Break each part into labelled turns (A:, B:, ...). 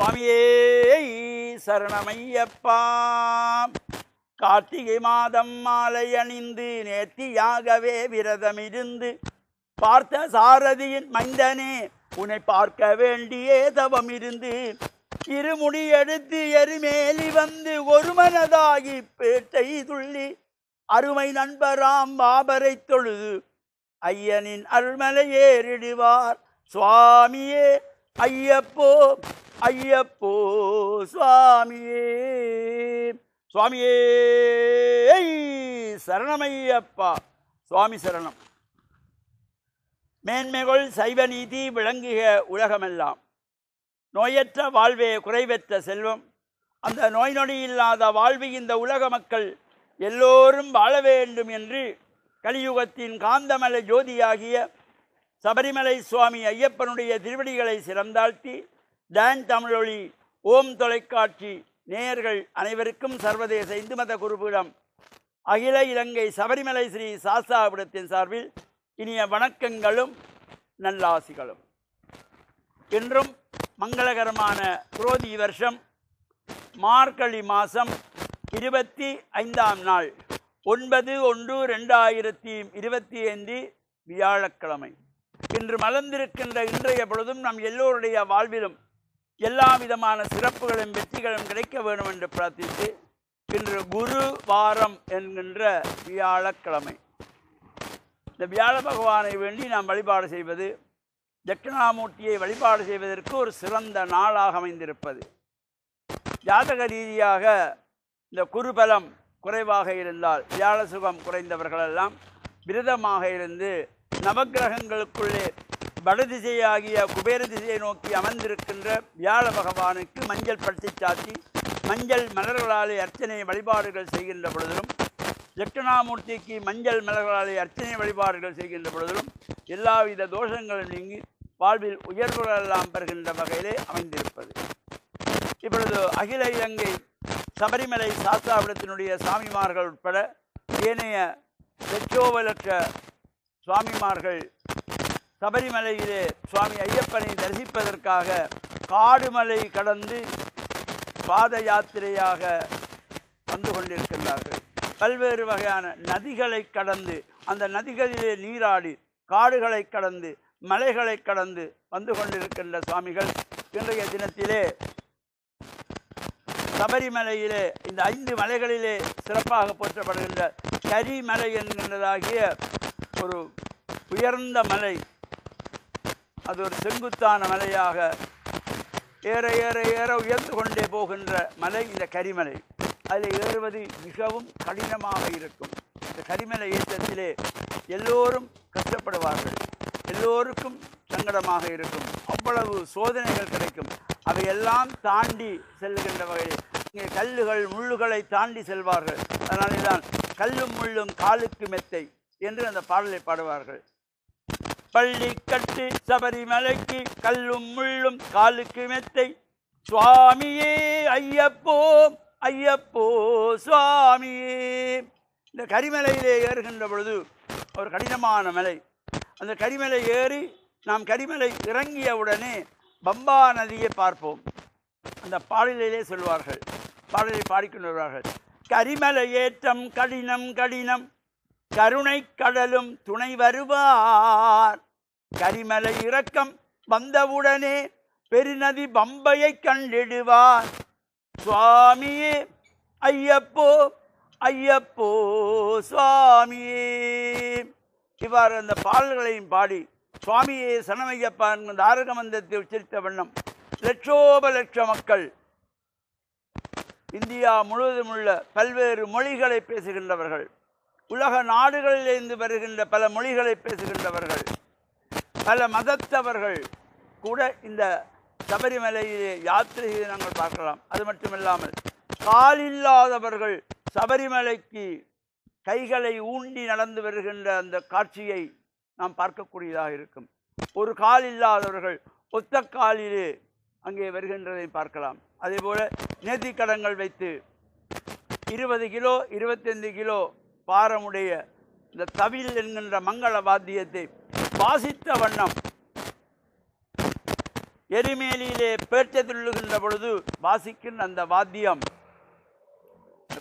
A: சுவாமியே சரணமையப்பா. கார்த்திகை மாதம் மாலை அணிந்து நேர்த்தியாகவே விரதமிருந்து பார்த்த சாரதியின் மைந்தனே உன்னை பார்க்க வேண்டியே தவம் இருந்து இருமுடி எடுத்து எருமேலி வந்து ஒரு மனதாகி பேட்டை துள்ளி அருமை நண்பராம் பாபரை தொழுது ஐயனின் அருள்மலை ஏறிடுவார். சுவாமியே ஐயப்போ ஐயப்போ சுவாமியே. சுவாமியே சரணமையப்பா. சுவாமி சரணம். மேன்மைகள் சைவ நீதி விளங்குக உலகமெல்லாம். நோயற்ற வாழ்வே குறைவற்ற செல்வம். அந்த நோய் நொடி இல்லாத வாழ்வு இந்த உலக மக்கள் எல்லோரும் வாழ வேண்டும் என்று கலியுகத்தின் காந்தமலை ஜோதியாகிய சபரிமலை சுவாமி ஐயப்பனுடைய திருவடிகளை சிறந்தாழ்த்தி டான் தமிழொலி ஓம் தொலைக்காட்சி நேயர்கள் அனைவருக்கும் சர்வதேச இந்து மத குருபீடம் அகில இலங்கை சபரிமலை ஸ்ரீ சாஸ்தாபுரத்தின் சார்பில் இனிய வணக்கங்களும் நல்லாசிகளும். இன்றும் மங்களகரமான குரோதி வருஷம் மார்கழி மாதம் 25ஆம் நாள் 9/1/2025 வியாழக்கிழமை. இன்று மலர்ந்திருக்கின்ற இன்றைய பொழுதும் நம் எல்லோருடைய வாழ்விலும் எல்லா விதமான சிறப்புகளும் வெற்றிகளும் கிடைக்க வேண்டும் என்று பிரார்த்தித்து இன்று குரு வாரம் என்கின்ற வியாழக்கிழமை. இந்த வியாழ பகவானை வேண்டி நாம் வழிபாடு செய்வது, தட்சிணாமூர்த்தியை வழிபாடு செய்வதற்கு ஒரு சிறந்த நாளாக அமைந்திருப்பது. ஜாதக ரீதியாக இந்த குருபலம் குறைவாக இருந்தால், வியாழ சுகம் குறைந்தவர்களெல்லாம் விரதமாக இருந்து நவக்கிரகங்களுக்குள்ளே வடதிசையாகிய குபேர திசையை நோக்கி அமர்ந்திருக்கின்ற வியாழ பகவானுக்கு மஞ்சள் பட்டி சாத்தி மஞ்சள் மலர்களாலே அர்ச்சனை வழிபாடுகள் செய்கின்ற பொழுதிலும், தட்சிணாமூர்த்திக்கு மஞ்சள் மலர்களாலே அர்ச்சனை வழிபாடுகள் செய்கின்ற பொழுதிலும் எல்லாவித தோஷங்களும் நீங்கி வாழ்வில் உயர்வுகளெல்லாம் பெறுகின்ற வகையிலே அமைந்திருப்பது. இப்பொழுது அகில இலங்கை சபரிமலை சாஸ்தாபுரத்தினுடைய சாமிமார்கள் உட்பட ஏனைய லட்சோபலட்ச சுவாமிமார்கள் சபரிமலையிலே சுவாமி ஐயப்பனை தரிசிப்பதற்காக காடுமலை கடந்து பாத யாத்திரையாக வந்து கொண்டிருக்கின்றார்கள். பல்வேறு வகையான நதிகளை கடந்து அந்த நதிகளிலே நீராடி காடுகளை கடந்து மலைகளை கடந்து வந்து கொண்டிருக்கின்ற சுவாமிகள் இன்றைய தினத்திலே சபரிமலையிலே இந்த 5 மலைகளிலே சிறப்பாக போற்றப்படுகின்ற கரிமலை என்கின்றதாகிய ஒரு உயர்ந்த மலை, அது ஒரு செங்குத்தான மலையாக ஏற ஏற ஏற உயர்ந்து கொண்டே போகின்ற மலை இந்த கரிமலை. அதில் ஏறுவது மிகவும் கடினமாக இருக்கும். இந்த கரிமலை ஏற்றத்திலே எல்லோரும் கஷ்டப்படுவார்கள், எல்லோருக்கும் சங்கடமாக இருக்கும். அவ்வளவு சோதனைகள் கிடைக்கும். அவையெல்லாம் தாண்டி செல்லுகின்ற வகையில் இங்கே கல்லுகள் முள்ளுகளை தாண்டி செல்வார்கள். அதனாலே தான் கல்லும் முள்ளும் காலுக்கு மெத்தை என்று அந்த பாடலை பாடுவார்கள். பள்ளிக்கட்டு சபரிமலைக்கு கல்லும் முள்ளும் காலுக்கு மெத்தை, சுவாமியே ஐயப்போ ஐயப்போ சுவாமியே. இந்த கரிமலையிலே ஏறுகின்ற பொழுது ஒரு கடினமான மலை. அந்த கரிமலை ஏறி நாம் கரிமலை இறங்கியவுடனே பம்பா நதியை பார்ப்போம். அந்த பாடலிலே சொல்வார்கள், பாடலை பாடிக்கொண்டு வருவார்கள். கரிமலை ஏற்றம் கடினம் கடினம் கருணை கடலும் துணை வருவார். கரிமலை இறக்கம் வந்தவுடனே பெருநதி பம்பையை கண்டிடுவார். சுவாமியே ஐயப்போ ஐயப்போ சுவாமியே. இவ்வாறு அந்த பாடல்களையும் பாடி சுவாமியே சரணமையப்பா என்கிற தாரக மந்திரத்தை உச்சரித்த வண்ணம் லட்சோபலட்ச மக்கள், இந்தியா முழுவதும் உள்ள பல்வேறு மொழிகளை பேசுகின்றவர்கள், உலக நாடுகளிலிருந்து வருகின்ற பல மொழிகளை பேசுகின்றவர்கள், பல மதத்தவர்கள் கூட இந்த சபரிமலையிலே யாத்திரையை நாங்கள் பார்க்கலாம். அது மட்டுமில்லாமல் காலில்லாதவர்கள் சபரிமலைக்கு கைகளை ஊண்டி நடந்து வருகின்ற அந்த காட்சியை நாம் பார்க்கக்கூடியதாக இருக்கும். ஒரு கால் இல்லாதவர்கள் ஒத்த காலிலே அங்கே வருகின்றதை பார்க்கலாம். அதேபோல் நேர்த்திக்கடங்கள் வைத்து 20 கிலோ 25 கிலோ பாரமுடைய இந்த தவில் என்கின்ற மங்கள வாத்தியத்தை வாசித்த வண்ணம் எரிமேலியிலே பேட்டை துள்ளுகின்ற பொழுது வாசிக்கின்ற அந்த வாத்தியம்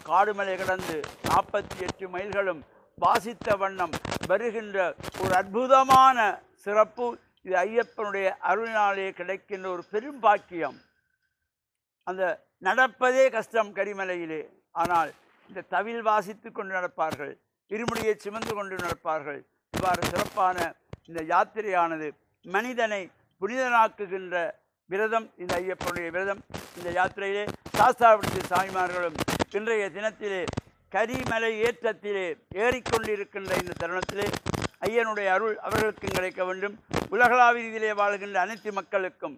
A: காடுமலை கடந்து 48 மைல்களும் வாசித்த வண்ணம் வருகின்ற ஒரு அற்புதமான சிறப்பு. இது ஐயப்பனுடைய அருளினாலே கிடைக்கின்ற ஒரு பெரும் பாக்கியம். அந்த நடப்பதே கஷ்டம் கரிமலையிலே. ஆனால் இந்த தவில் வாசித்து கொண்டு நடப்பார்கள், இருமுடியை சுமந்து கொண்டு நடப்பார்கள். இவ்வாறு சிறப்பான இந்த யாத்திரையானது மனிதனை புனிதனாக்குகின்ற விரதம் இந்த ஐயப்பனுடைய விரதம். இந்த யாத்திரையிலே சாஸ்தாபுரத்து சாமிமார்களும் இன்றைய தினத்திலே கரிமலை ஏற்றத்திலே ஏறிக்கொண்டிருக்கின்ற இந்த தருணத்திலே ஐயனுடைய அருள் அவர்களுக்கும் கிடைக்க வேண்டும். உலகளாவிய ரீதியிலே வாழ்கின்ற அனைத்து மக்களுக்கும்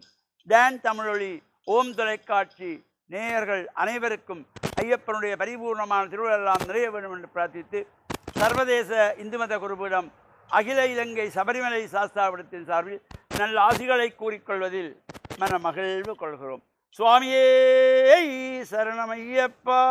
A: டான் தமிழொலி ஓம் தொலைக்காட்சி நேயர்கள் அனைவருக்கும் ஐயப்பனுடைய பரிபூர்ணமான திருவிழெல்லாம் நிறைய வேண்டும் என்று பிரார்த்தித்து, சர்வதேச இந்து மத குருபீடம் அகில இலங்கை சபரிமலை சாஸ்தாபுரத்தின் சார்பில் நல்ல ஆசிகளை கூறிக்கொள்வதில் மன மகிழ்வு கொள்கிறோம். சுவாமியே சரணமையப்பா.